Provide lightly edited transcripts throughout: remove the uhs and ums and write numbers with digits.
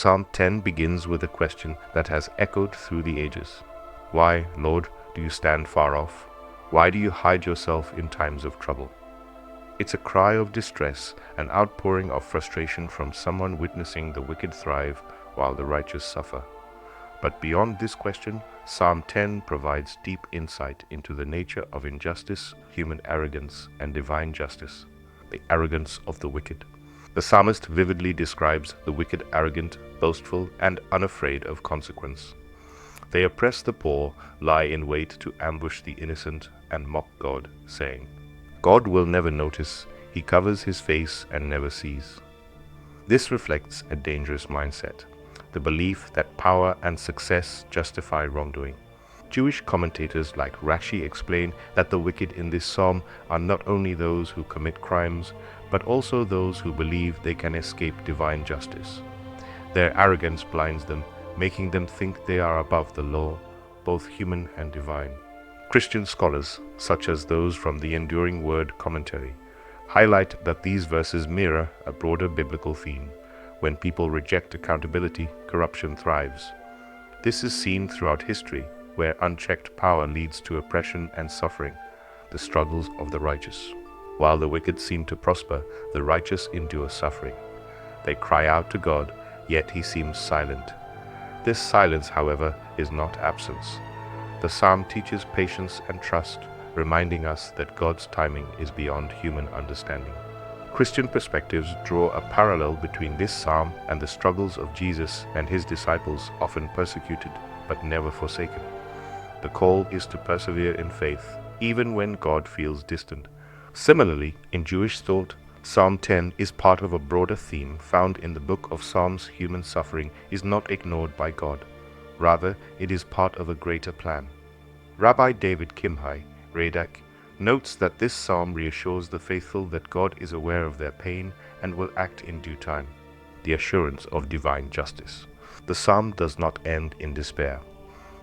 Psalm 10 begins with a question that has echoed through the ages. Why, Lord, do you stand far off? Why do you hide yourself in times of trouble? It's a cry of distress, an outpouring of frustration from someone witnessing the wicked thrive while the righteous suffer. But beyond this question, Psalm 10 provides deep insight into the nature of injustice, human arrogance, and divine justice, the arrogance of the wicked. The psalmist vividly describes the wicked arrogant, boastful, and unafraid of consequence. They oppress the poor, lie in wait to ambush the innocent, and mock God, saying, God will never notice, he covers his face and never sees. This reflects a dangerous mindset, the belief that power and success justify wrongdoing. Jewish commentators like Rashi explain that the wicked in this psalm are not only those who commit crimes, but also those who believe they can escape divine justice. Their arrogance blinds them, making them think they are above the law, both human and divine. Christian scholars, such as those from the Enduring Word commentary, highlight that these verses mirror a broader biblical theme. When people reject accountability, corruption thrives. This is seen throughout history, where unchecked power leads to oppression and suffering, the struggles of the righteous. While the wicked seem to prosper, the righteous endure suffering. They cry out to God, yet he seems silent. This silence, however, is not absence. The psalm teaches patience and trust, reminding us that God's timing is beyond human understanding. Christian perspectives draw a parallel between this psalm and the struggles of Jesus and his disciples, often persecuted but never forsaken. The call is to persevere in faith, even when God feels distant. Similarly, in Jewish thought, Psalm 10 is part of a broader theme found in the book of Psalms. Human suffering is not ignored by God. Rather, it is part of a greater plan. Rabbi David Kimhai, Radak, notes that this psalm reassures the faithful that God is aware of their pain and will act in due time, the assurance of divine justice. The psalm does not end in despair.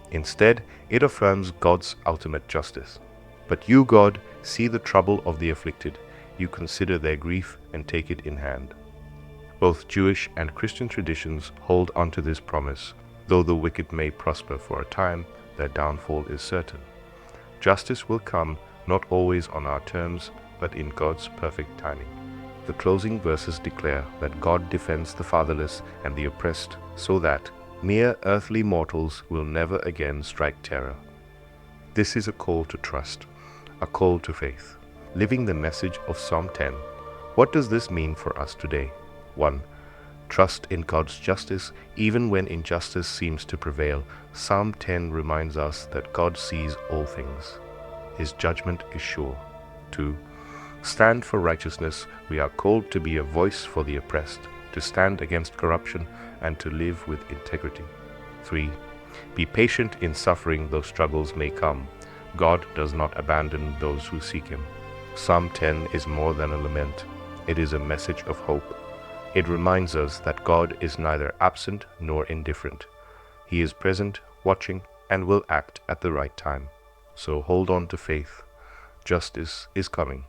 Instead, it affirms God's ultimate justice. But you, God, see the trouble of the afflicted. You consider their grief and take it in hand. Both Jewish and Christian traditions hold onto this promise. Though the wicked may prosper for a time, their downfall is certain. Justice will come, not always on our terms, but in God's perfect timing. The closing verses declare that God defends the fatherless and the oppressed, so that mere earthly mortals will never again strike terror. This is a call to trust, a call to faith. Living the message of Psalm 10, what does this mean for us today? 1. Trust in God's justice even when injustice seems to prevail. Psalm 10 reminds us that God sees all things. His judgment is sure. 2. Stand for righteousness. We are called to be a voice for the oppressed, to stand against corruption, and to live with integrity. 3. Be patient in suffering, though struggles may come. God does not abandon those who seek Him. Psalm 10 is more than a lament. It is a message of hope. It reminds us that God is neither absent nor indifferent. He is present, watching, and will act at the right time. So hold on to faith. Justice is coming.